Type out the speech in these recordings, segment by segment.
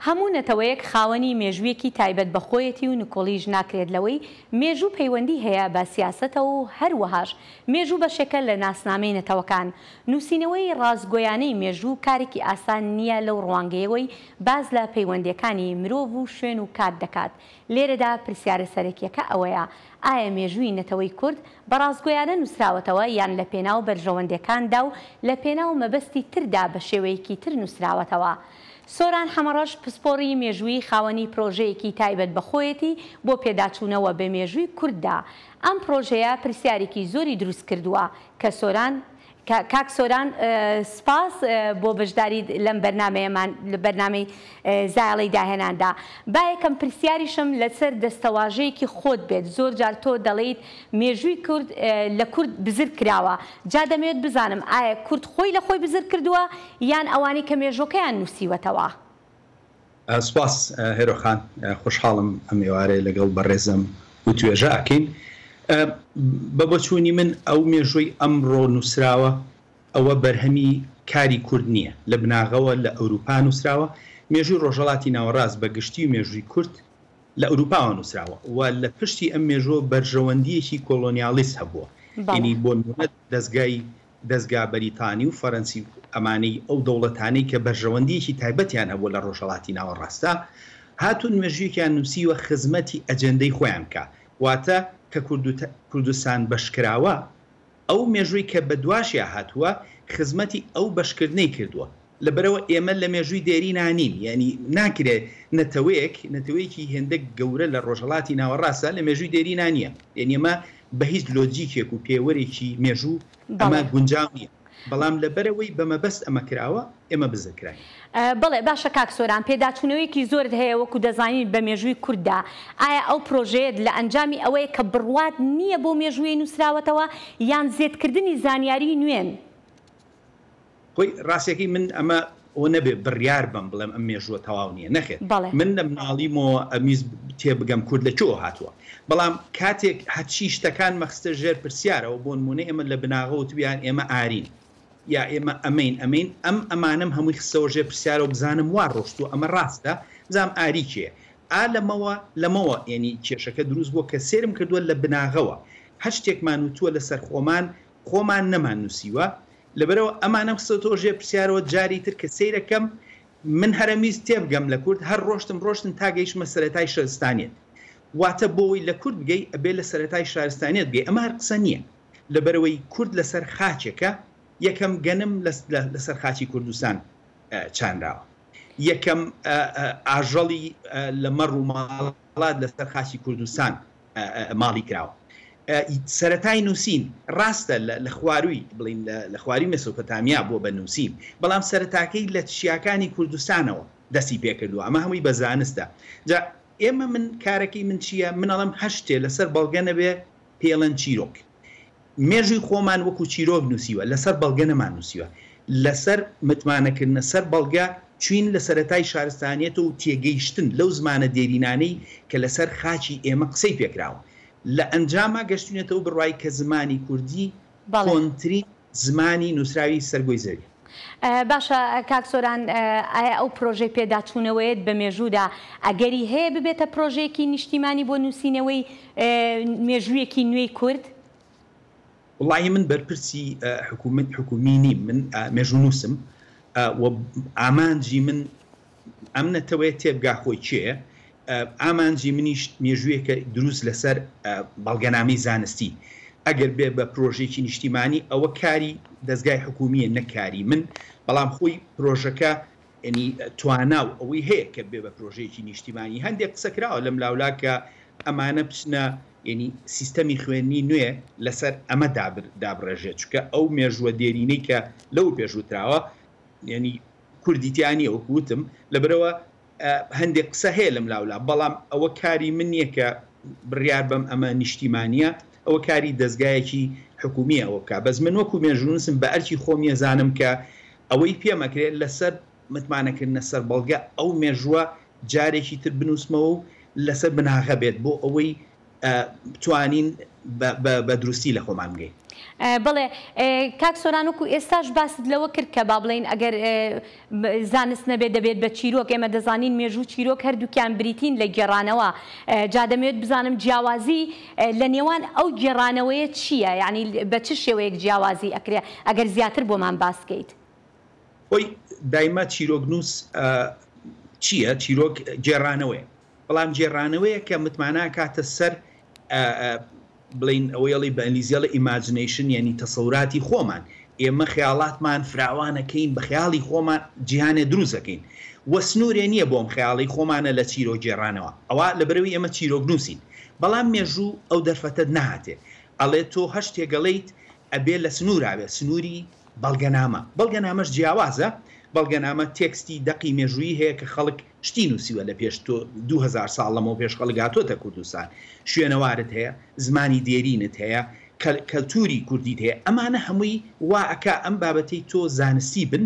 هەموو نەتەوەیەک خاوەنی مێژوویەکی تایبەت بەخۆیەتی و نکۆڵیش ناکرێت لەوەی مێژوو پەیوەندی هەیە بە سیاسەتەوە و هەروەهاش مێژوو بەشێکە لە ناسنامەی نەتەوەکان. نووسینەوەی ڕازگۆیانەی مێژوو کارێکی ئاسان نییە لەو ڕوانگەیەوەی باز لە پەیوەندیەکانی مرۆڤ و شوێن و کات دەکات. لێرەدا پرسیارە سەرەکیەکە ئەوەیە ئایا مێژووی نەتەوەی کورد بە ڕازگۆیانە نووسراوەتەوە یان لە پێناو بەرژەوەندەکاندا و لە پێناو مەبەستی تردا بە شێوەیەکی تر نووسراوەتەوە. سۆران حەمەڕەش پسپۆڕی مێژووی خاوەنی پرۆژەیەکی تایبەت بەخۆیەتی بۆ پێداچوونەوە بە مێژووی کورددا. ئەم پرۆژەیە پرسیارێکی زۆری دروست کردووە کە کاک سۆران سپاس بۆ بەشداری لەم بەرنامەیەمان لە بەرنامەی زایڵەی داهێناندا. با یەکەم پرسیاریشم لەسەر دەستەواژەیەکی خۆت بێت. زۆر جار تۆ دەڵێیت مێژووی کورد لە کورد بزر کراوە. جا دەمەوێت بزانم ئایا کورد خۆی لە خۆی بزر کردووە یان ئەوانی کە مێژۆکەیان نووسیوەتەوە؟ سپاس هێرۆخان، خۆشحاڵم ئەم ئێوارەیە لەگەڵ بەڕێزم و توێژە ئەکەین. بە بۆچوونی من ئەو مێژووی ئەمڕۆ نووسراوە ئەوە بەرهەمی کاری کورد نییە، لە بناغەوە لە ئەوروپا نووسراوە. مێژووی ڕۆژهەڵاتی ناوەڕاست بە گشتی و مێژووی کورد لە ئەوروپاوە نووسراوە و لە پشتی ئەم مێژووە بەرژەوەندیەکی کۆلۆنیالیست هەبووە. ینی بۆ نمونە دەستگا بەریتانی و فەرەنسی ئەمانەی ئەو دەوڵەتانەی کە بەرژەوەندیەکی تایبەتیان هەبووە لە ڕۆژهەڵاتی ناوەڕاستە هاتوون مێژوویەکیان نووسیوە خزمەتی ئەجەندەی خۆیان بکە، واتە کە کوردستان بەشکراوە ئەو مێژووی کە بە دواشیا هاتووە خزمەتی ئەو بەشکردنەی کردووە. لەبەرەوە ئێمە لە مێژووی دێری نانین، یعنی ناکرێت نەتەوەیەکی هێندە گەورە لە ڕۆژهەڵاتی ناوەڕاستە لە مێژووی دێری نانیە. یعنی ئێمە بە هیچ لۆجیکێک و پێوەرێکی مێژوو ئەمە گونجاو نییە، بەڵام لەبەرەوەی بەمەبەست ئەمە کراوە ئێمە بزەکراین. بەڵێ باشە کاک سۆران، پێداچوونەوەیەکی زۆر هەیە وەکو دەزانین بە مێژووی کورددا. ئایا ئەو پرۆژەیەت لە ئەنجامی ئەوەیە کە بڕوات نییە بۆ مێژووی نووسراوەتەوە یان زێدکردنی زانیاری نوێن؟ خۆی ڕاستێکی من ئەمە ئەوە نەبێ بڕیار بم بڵێم ئەم مێژووە تەواو نییە، نەخێت من لە مناڵیمەوە ئەمیز تێبگەم کورد لەکوێ هاتووە، بەڵام کاتێک هەچی شتەکان مەخستە ژێر پرسیارەوە بۆ نمونە ئێمە لە بناغەوە تویان ئێمە ئارین یا ئێمە ئەمین ئەمانم هەمووی خستەوە ژێر پرسیارەوە بزانم وا ڕۆشتووە ئەمە ڕاستە بزانم ئاری کێ لەمەوە ینی کێشەکە دروست بووە کە سێرم کردووە لە بناغەوە هەر شتێکمان وتووە لەسەر خۆمان نەمان نووسیوە. لەبەرەوە ئەمانە خستەوە ژێر پرسیارەوە جاری تر کە سیرەکەم من هەرەمیز تێبگەم لە کورد هەر ڕۆشتن تا گەیشتمە سەرەتای شارستانیەت، واتە بۆی لە کورد بگەی ئەبێ لە سەرەتای شارستانیەت بگەی. ئەمە هەر قسە نییە، لەبەرەوەی کورد لەسەر خاچێکە یەکەم گەنم لەسەر خاچی کوردستان چاندراوە، یەکەم ئاژەڵی لە مەڕ و ماڵات لەسەر خاچی کوردستان ماڵی کراوە. سەرەتای نووسین ڕاستە لە خواروی بڵین لە خواری مێسۆپۆتامیا بۆ بە نووسین، بەڵام سەرەتاکەی لە شیاکانی کوردستانەوە دەستی پێکردووە. ئەمە هەمووی بە زانستە. جا ئێمە من کارەکەی من چییە؟ من ئەڵم هەشتێ لەسەر بەڵگە نەبێ پێڵەن چیرۆک. مێژووی خۆمان وەکو چیرۆک نووسیوە، لەسەر بەڵگە نەمان نووسیوە، لەسەر متمانەکردنە سەر بەڵگە چوین لە سەرەتای شارستانیەتە و تێگەیشتن لەو زمانە دێرینانەی کە لەسەر خاچی ئێمە قسەی پێکراوە. لە ئەنجاما گەشتونێتەوە بڕوای کە زمانی کوردی کۆنترین زمانی نووسراوی سەرگۆی زەوی. باشە کاک سۆران، ئایا ئەو پرۆژەی پێداچوونەوەیت بە مێژوودا ئەگەری هەیە ببێتە پرۆژەیەکی نیشتیمانی بۆ نووسینەوەی مێژوویەکی نوێی کورد؟ وڵی من بەرپرسی حکومی نیم، من مێژوو نووسم و ئامانجی من ئەم نەتەوەیە تێبگا خۆی چێە، ئامانجی منیش مێژوویەکە دروست لەسەر بەڵگەنامەی زانستی. ئەگەر بێ بە پرۆژێکی نیشتیمانی ئەوە کاری دەستگای حکومیە نەکاری من، بەڵام خۆی پرۆژەکە ینی تواناو ئەوەی هەیە کە بێ بە پرۆژەیەکی نیشتیمانی. هەندێک قسەکراوە لەم لاولا کە ئەمانە بچنە ینی سیستەمی خوێندنی نوێ لەسەر ئەمە دابڕێژێت، چکە ئەو مێژووە دێرینەی کە لەو پێشوتراوە ینی کوردیتیانی وەکوتم، لەبەرەوە هەندێک قسە هەیە لەم لاولا، بەڵام ئەوە کاری من نییە کە بڕیار بەم ئەمە نیشتیمانیە، ئەوە کاری دەستگایەکی حکومیە ئەوە بکە. بەس من وەکو مێژوونووسم بە ئەرکی خۆمیە زانم کە ئەوەی پێمەکرێت لەسەر متمانەکردنە سەر بەڵگە ئەو مێژووە جارێکی تر بنووسمەوە و لەسەر بناغە بێت بۆ ئەوەی بتوانین بە دروستی لە خۆمان بگەین. بڵێ کاک سۆران وەکو ئێستاش باست لەوە کرد کە با بڵێن ئەگەر زانست نەبێت دەبێت بە چیرۆک ئێمە دەزانین مێژوو چیرۆک هەردووکیان بریتین لە گێڕانەوە جا دەمەوێت بزانم جیاوازی لە نێوان ئەو گێڕانەوەیە چییە یعنی بە چ شێوەیەک جیاوازی ئەکرێ ئەگەر زیاتر بۆمان باسکەیت. خۆی دایما چیرۆکنووس چییە؟ چیرۆک گێڕانەوەی بەڵام گێڕانەوەیە کە متمانە کاتە سەر بڵین ئەوەیڵی بە ئەنگلیزیەڵە ئیماجینیشن یعنی تەسەوراتی خۆمان ئێمە خەیاڵاتمان فراوانەکەین بە خەیاڵی خۆمان جیهانێ دروستەکەین وە سنوورێ نییە بۆم خەیاڵی خۆمانە لە چیرۆک گێڕانەوە ئەوە لەبەرەوەی ئێمە چیرۆکنووسین بەڵام مێژوو ئەو دەرفەتە نەهاتێ ئەڵێ تۆ هەشت تێگەڵیت ئەبێ لە سنوورراوێ سنووری بەڵگەنامە بەڵگەنامەش جیاوازە بەڵگەنامە تێکستی دەقی مێژووی هەیە کە خەڵک شتی نووسیوە لە پێش 2000 ساڵ لەمەوە پێش خەڵک هاتۆتە کوردستان شوێنەوارت هەیە زمانی دێرینت هەیە کەلتوری کوردیت هەیە ئەمانە هەمووی وا ئەکا ئەم بابەتەی تۆ زانستی بن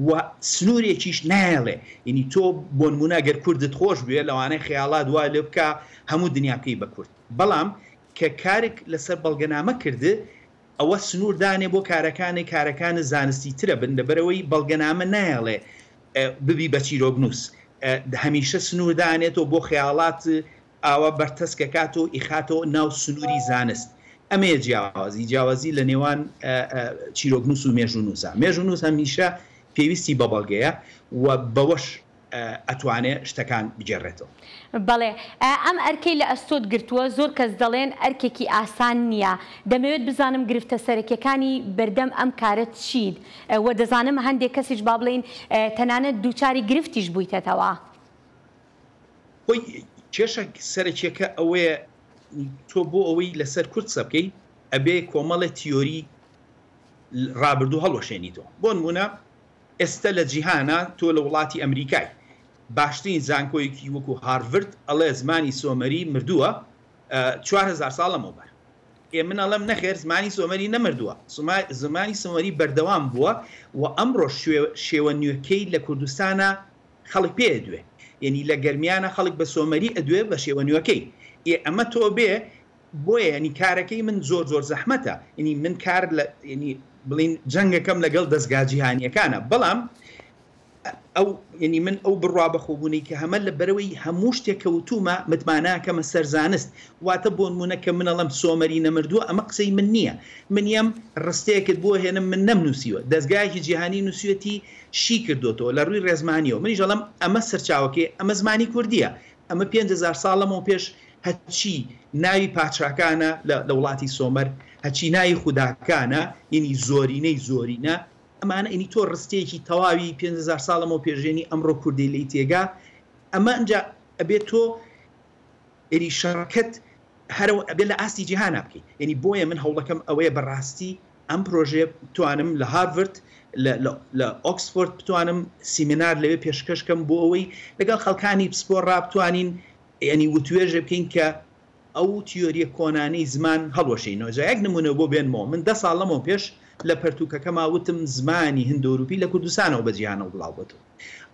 و سنوورێکیش نایڵێ ینی تۆ بۆ نمونە گەر کوردت خۆش بێ لەوانەیە خەیاڵات وای لێ بکە هەموو دنیاکەی بە کورد بەڵام کە کارێک لەسەر بەڵگەنامە کرد ئەوە سنوور دانێ بۆ کارەکان زانستی ترە بن لەبەرەوەی بەڵگەنامە نایڵێ ببی بە چیرۆکنووس هەمیشە سنوور دانێتەوە بۆ خەیاڵات ئاوە بەرتەسکەکاتەوە ئیخاتەوە ناو سنووری زانست ئەمەیە جیاوازی لە نێوان چیرۆکنووس و مێژوونووسە مێژوونووس هەمیشە پێویستی بە بەڵگەیە و بەوەش ئەتوانێ شتەکان بجێڕێتەوە. بەڵێ ئەم ئەرکەی لە ئەستۆت گرتووە زۆر کەس دەڵێن ئەرکێکی ئاسان نییە دەمەوێت بزانم گرفتە سەرەکیەکانی بەردەم ئەم کارت چیت و دەزانم هەندێک کەسیش با بڵێن تەنانەت دووچاری گرفتیش بوویتەوە. خۆی کێشە سەرەکیەکە ئەوەیە تۆ بۆ ئەوەی لەسەر کورد سەبکەی ئەبێ کۆمەڵە تیۆری ڕابردوو هەڵوەشێنیتەوە بۆ نمونە ئێستا لە جیهانە تۆ لە وڵاتی ئەمریکای باشترین زانکۆیەکی وەکو هارڤرد ئەڵێ زمانی سۆمەری مردووە 4000 ساڵ لەمەوبەر من ئەڵەم نەخێر زمانی سۆمەری نەمردووە زمانی سۆمەری بەردەوام بووە و ئەمڕۆ شێوە نوێکەی لە کوردستانە خەڵک پێ دوێ یعنی لە گەرمیانە خەڵک بە سۆمەری ئەدوێ بە شێوە نوێکەی ئەمە تۆ بێ بۆیە ینی کارەکەی من زۆر زەحمەتە ینی من کار ینی بڵین جەنگەکەم لەگەڵ دەستگا جیهانیەکانە بەڵام ئەو ینی من ئەو بڕوا بەخۆبوونی کە هەمە لە بەرەوەی هەموو شتێکەوتومە متماناکەمە سەرزانست واتە بۆ نمونە کە منەڵم سۆمەری نەمردووە ئەمە قسەی من نییە منیم ڕستەیەکت بۆ هێنم من نەمنووسیوە دەستگایکی جیهانی نووسێتی شی کردوتەوە لە ڕووی ڕێزمانیەوە منی ژەڵم ئەمە سەرچاوەکەی ئەمە زمانی کوردیە ئەمە 5000 ساڵەمەوە پێش هەچی ناوی پاچاکانە لە وڵاتی سۆمەر هەچی ناوی خوداکانە ینی زۆرینە ئەمانە ئینی تۆ ڕستێکی تەواوی 5000 ساڵەمەوە پێشێنی ئەمڕۆ کوردی لی تێگا ئەمە ئەجا ئەبێت تۆ ئێری شەڕەکەت هەرەوە ئەبێت لە ئاستی جیهانە بکەیت ینی بۆیە من هەوڵەکەم ئەوەیە بەڕاستی ئەم پرۆژێ بتوانم لە هارڤرد لە ئۆکسفۆرد بتوانم سیمینار لەوێ پێشکەشکەم بۆ ئەوەی لەگەڵ خەڵکانی پسپۆڕا بتوانین ینی وتوێژە بکەین کە ئەو تیۆریە کۆنانەی زمان هەڵوەشینەوە جایەک نمونە بۆ بێنمەوە من 10 ساڵ لەمەوە پێش لە پەرتوکەکەما وتم زمانی هەندۆروپی لە کوردستانەوە بە جیهانەوە بڵاوبێتەوە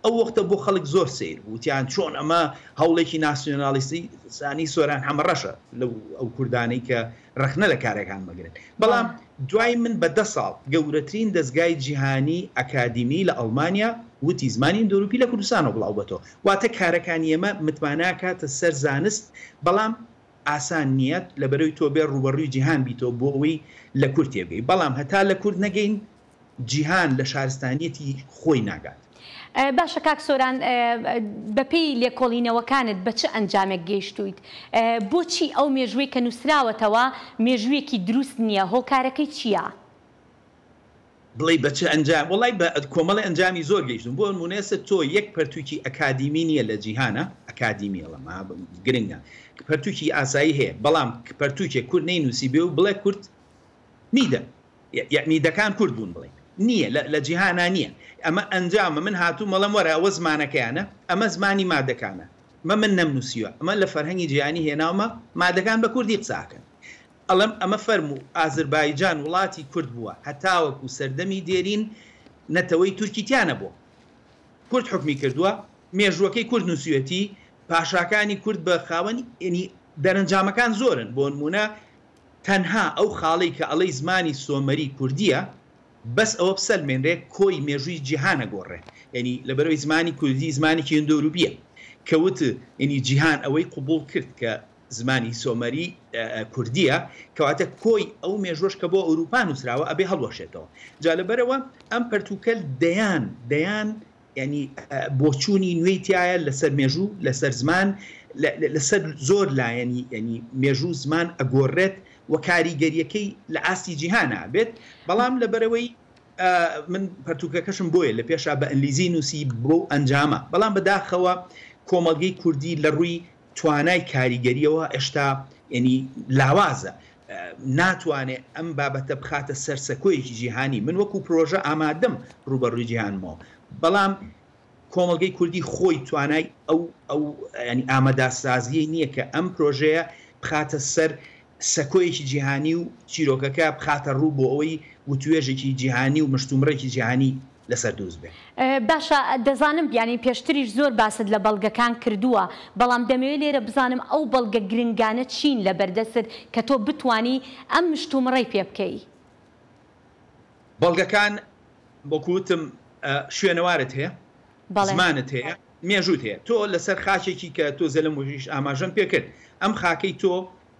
ئەو وەختە بۆ خەڵک زۆر سیر وتیان چۆن ئەمە هەوڵێکی ناسیۆنالیستی زانی سۆران هەمەڕەشە لەو ئەو کوردانەی کە ڕخنە لە کارەکان بگرن بەڵام دوای من بە 10 ساڵ گەورەترین دەستگای جیهانی ئەکادیمی لە ئەڵمانیا وتی زمانی هەندۆروپی لە کوردستانەوە بڵاوبێتەوە واتە کارەکانی ئێمە متمانە کاتە سەر زانست بەڵام ئاسان نیەت لە بەرەوەی تۆ بێ ڕوبەڕووی جیهان بیتەوە بۆ ئەوەی لە کورد تێبگەی بەڵام هەتا لە کورد نەگەین جیهان لە شارستانیەتی خۆی ناگات. باشە کاک سۆران بەپێی لێکۆڵینەوەکانت بە چه ئەنجامێک گەیشتویت بۆچی ئەو مێژووی کە نووسراوەتەوە مێژوویەکی دروست نییە هۆکارەکەی چییە؟ بڵێ بە چه ئەنجام وڵای بە کۆمەڵی ئەنجامی زۆر گەیشتم بۆ نمونێسە تۆ یەک پەرتووکی ئەکادیمی نییە لە جیهانە ئەکادیمیڵەمە گرنگە پەرتووکی ئاسایی هەیە بەڵام پەرتووکێک کورد نەینووسی بێ و بڵێ کورد میدە میدەکان کورد بوون بڵێ نییە لە جیهانە نییە ئەمە ئەنجامە من هاتوو مەڵم وەرە ئەوە زمانەکەیانە ئەمە زمانی مادەکانە من نەمنووسیوە ئەمە لە فەرهەنگی جیهانی هێناومە مادەکان بە کوردی قساکەن ئەڵم ئەمە فەرموو ئازربایجان وڵاتی کورد بووە هەتاوەکو سەردەمی دێرین نەتەوەی تورکیتیانە بوو کورد حکمی کردووە مێژووەکەی کورد نووسێتی پاشاکانی کورد بە خاوەنی ینی دەرەنجامەکان زۆرن بۆ نمونە تەنها ئەو خاڵی کە ئەڵەی زمانی سۆمەری کوردیە بەس ئەوە بسەلمێنرێ کۆی مێژووی جیهانە گۆڕێ ینی لەبەرەوەی زمانی کوردی زمانێکی ئیندۆروپیە کەوت ینی جیهان ئەوەی قبول کرد کە زمانی سۆمەری کوردیە کەواتە کۆی ئەو مێژوەش کە بۆ ئەوروپا نووسراوە ئەبێ هەڵوەشێتەوە جا لەبەرەوە ئەم پەرتوکەل دەیان ینی بۆچوونی نوێی تایە لەسەر مێژوو لەسەر زمان لەسەر زۆر لایەنی ینی مێژوو زمان ئەگۆڕێت و کاریگەریەکەی لە ئاستی جیهانە بێت بەڵام لەبەرەوەی من پەرتوکەکەشم بۆیە لە پێشا بە ئەنگلیزی نووسی بۆ ئەنجامە بەڵام بەداخەوە کۆمەڵگەی کوردی لە ڕووی توانای کاریگەریەوە ئێشتا ینی لاوازە ناتوانێت ئەم بابەتە بخاتە سەرسەکۆیەکی جیهانی من وەکو پرۆژە ئامادەم ڕوبەڕووی جیهانمەوە بەڵام کۆمەڵگەی کوردی خۆی توانای ئەو ینی ئامادەسازیی نییە کە ئەم پرۆژەیە بخاتە سەر سەکۆیەکی جیهانی و چیرۆکەکە بخاتە ڕوو بۆ ئەوەی وتوێژێکی جیهانی و مشتومڕێکی جیهانی لەسەر دروست بێ باشە دەزانم ینی پێشتریش زۆر باست لە بەڵگەکان کردووە بەڵام دەمەوێت لێرە بزانم ئەو بەڵگە گرنگانە چین لە بەردەست کە تۆ بتانی ئەم مشتومڕەی پێ بکەی بەڵگەکان بۆکوتم شوێنەوارت هەیە زمانت هەیە مێژووت هەیە تۆ لەسەر خاچێکی کە تۆ زەلم وژیش ئاماژەم پێکرد ئەم خاکەی تۆ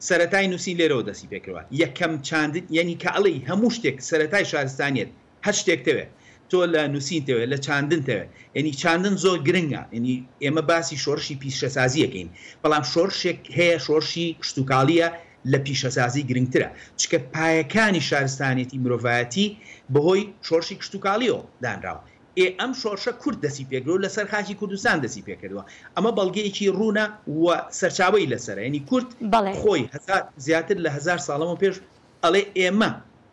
سەرەتای نووسی لێرەوە دەستی پێکەوە یەکەم چاندن یعنی کە ئەڵی هەموو شتێک سەرەتای شارستانیت هەر شتێکتەوێت تۆ لە نووسینتەوێت لە چاندنتەوێت ینی چاندن زۆر گرنگە ینی ئێمە باسی شۆڕشی پیشەسازیەکەین بەڵام شۆڕشێک هەیە شۆڕشی کشتتوکاڵیە لە پیشەسازی گرنگترە چکە پایەکانی شارستانێتی مرۆڤایەتی بەهۆی شۆڕشی کشتتوکاڵیەوە دانراوە ئەم شۆڕشە کورد دەسی پێکرۆ لەسەر خاکی کوردستان دەسی پێکردووە ئەمە بەڵگەیەکی ڕوونە و سەرچاوی لەسەر ینی کورد خۆی زیاتر لە 1000 ساڵەمە پێش ئەڵێ ئێمە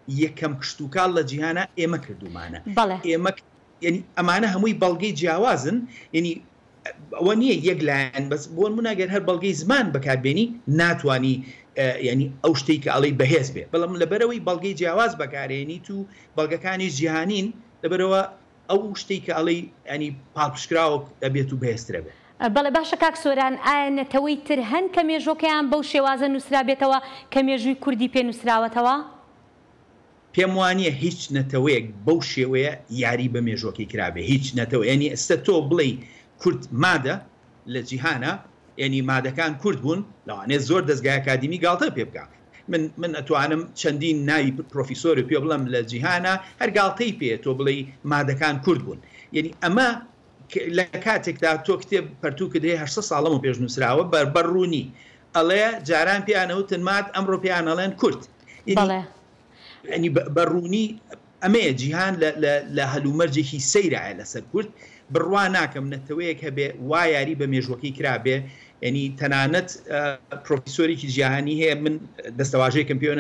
یەکەم کشتتوکاڵ لە جیهانە ئێمە کردومانە ئێمە ینی ئەمانە هەمووی بەڵگەی جیاوازن ینی ئەوە نییە یەک لایەن بەس بۆ مناگەر هەر بەڵگەی زمان بەکاربێنی ناتوانی ینی ئەو شتێک کە ئەڵەی بەهێز بێ بەڵام لەبەرەوەی بەڵگەی جیاواز بەکارێنیت و بەڵگەکانی جیهانین لەبەرەوە ئەو شتێک کە ئەڵەی ینی پاڵپشکراوە دەبێت و بەهێزترە بێت بەڵێ باشە کاک سۆران ئایا نەتەوەی تر هەن کە مێژۆکەیان بەو شێوازە نووسرا بێتەوە کە مێژووی کوردی پێ نووسراوەتەوە پێم وانە هیچ نەتەوەیەک بەو شێوەیە یاری بە مێژۆکی کرابێ هیچ نەتەوە ینی ئێستا تۆ بڵێ کورد مادە لە جیهانە ینی مادەکان کورد بوون لەوانێت زۆر دەستگای ئەکادیمی گاڵتە پێ بکە من ئەتوانم چەندین ناوی پرۆفیسۆری پێ بڵم لە جیهانە هەر گاڵتەی پێ تۆ بڵێ مادەکان کورد بوون یعنی ئەمە لە کاتێکدا تۆ کتێب پەرتووکە دێ 800 ساڵەمە پێش نووسراوە بەرڕوونی ئەڵێ جاران پیانەوتن مات ئەمڕۆ پیانەڵێن کورد ینی بەڕوونی ئەمەیە جیهان لە هەلومەرجێکی سەیرایە لەسەر کورد بڕوا ناکەم نەتەوەیەک هەبێ وا یاری بە مێژوەکەی کرابێ ینی تەنانەت پرۆفیسۆرێکی جیهانی هەیە من دەستەواژەیەکەم پێوە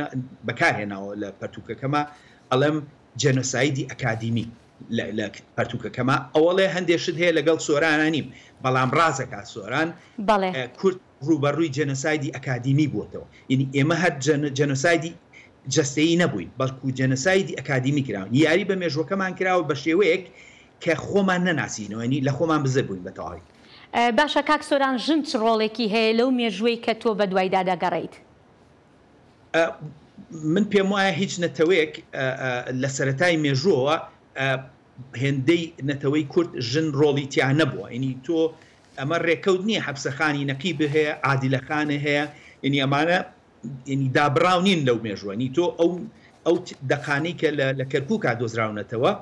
بەکارهێناوە لە پەرتوکەکەمە ئەڵێم جەنۆسایدی ئەکادیمی لە پەرتوکەکەمە ئەوڵێ هەندێشت هەیە لەگەڵ سۆرانە نیم بەڵام ڕازەکە سۆران کورد ڕوبەڕووی جەنۆسایدی ئەکادیمی بووتەوە ینی ئێمە هەر جەنۆسایدی جەستەیی نەبووین بەڵکو جەنۆسایدی ئەکادیمی کراون یاری بە مێژوەکەمان کراوە بە شێوەیەک کە خۆمان نەناسیینەوەنی لە خۆمان بزە بووین بەتەواوی باشە کاک سۆران ژن چ ڕۆڵێکی هەیە لەو مێژوەی کە تۆ بە دوایدا دەگەڕیت من پێم وایە هیچ نەتەوەیەک لە سەرەتای مێژووەوە هێندەی نەتەوەی کورد ژن ڕۆڵی تیا نەبووە ینی تۆ ئەمە ڕێکەوت نییە حەبسەخانی نەقیب هەیە عادیلەخانە هەیە ینی ئەمانە ینی دابراو نین لەو مێژوەنی تۆ ئەو دەقانەی کە لە کەرکووکا دۆزراونەتەوە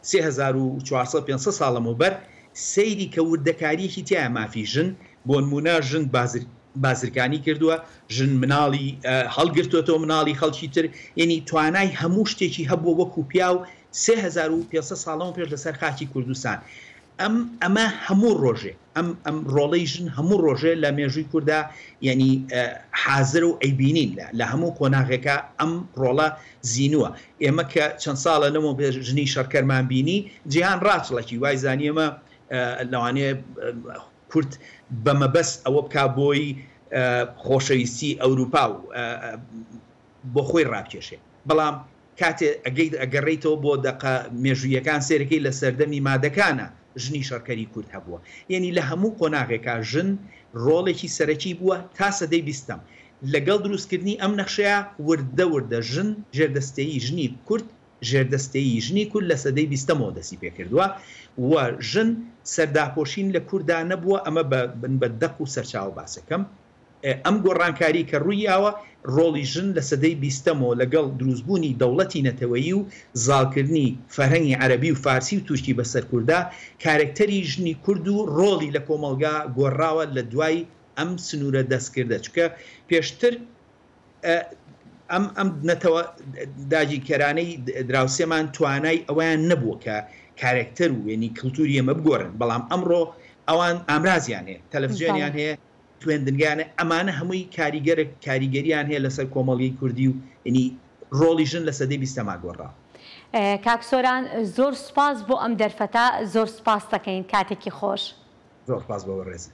3400-500 ساڵەمە بەر سەیری کە وردەکاریەکی تایە مافی ژن بۆ نمونە ژن بازرگانی کردووە ژن مناڵی هەڵگرتوەوە مناڵی خەڵکی تر ینی توانای هەموو شتێکی هەبووە وەکو پیا و 3500 ساڵەمە پێش لەسەر خاکی کوردستان ئەمە هەموو ڕۆژێ ئەم ڕۆڵەی ژن هەموو ڕۆژێ لە مێژووی کووردا ینی حازر و ئەیبینین لە هەموو کۆناغێکە ئەم ڕۆڵە زیینووە ئێمە کە چەند ساڵە لەمە بێ ژنی شەرکەرمان بینی جیهان ڕاچڵەکی وای زانیێمە لەوانەیە کورد بەمەبەست ئەوە بک بۆی خۆشەویستی ئەوروپا و بۆ خۆی ڕاکێشێ بەڵام کاتێ ئەگەڕێیتەوە بۆ دەقە مێژوویەکان سێرەکەی لە سەردەمی مادەکانە ژنی شەرکەری کورد هەبووە یعنی لە هەموو قۆناغێکا ژن ڕۆڵێکی سەرەکی بووە تا سەدەی 20م لەگەڵ دروستکردنی ئەم نەخشەیە وردە ژن ژێردەستەیی ژنی کورد ژێردەستەیی ژنی کورد لە سەدەی 20مەوە دەستی پێکردووە و ژن سەرداپۆشین لە کووردا نەبووە ئەمە بە دەق و سەرچاو باسەکەم ئەم گۆڕانکاری کە ڕوویاوە ڕۆڵی ژن لە سەدەی 20مەوە لەگەڵ دروستبوونی دەوڵەتی نەتەوەیی و زاڵکردنی فەرهەنگی عەرەبی و فارسی و توشتی بەسەر کووردا کارکتەری ژنی کورد و ڕۆڵی لە کۆمەلگا گۆڕاوە لە دوای ئەم سنوورە دەستکردە چکە پێشتر ئەم نەتەوە داگیرکەرانەی دراوسێمان توانای ئەویان نەبووە کە کارکتەر و وێنی کللتوری ئەمە بگۆڕن بەڵام ئەمڕۆ ئەوان ئامرازیان هەیە تەلەڤیزیۆنیان هەیە توێندنگانە ئەمانە هەمووی کاریگەریان هەیە لەسەر کۆمەڵگەی کوردی و ینی ڕۆڵی ژن لە سەدەی 20ما گۆڕا. کاکسۆران زۆر سوپاس بۆ ئەم دەرفەتە زۆر سوپاس دەکەین کاتێکی خۆش. زۆر سوپاس بۆ ڕێز.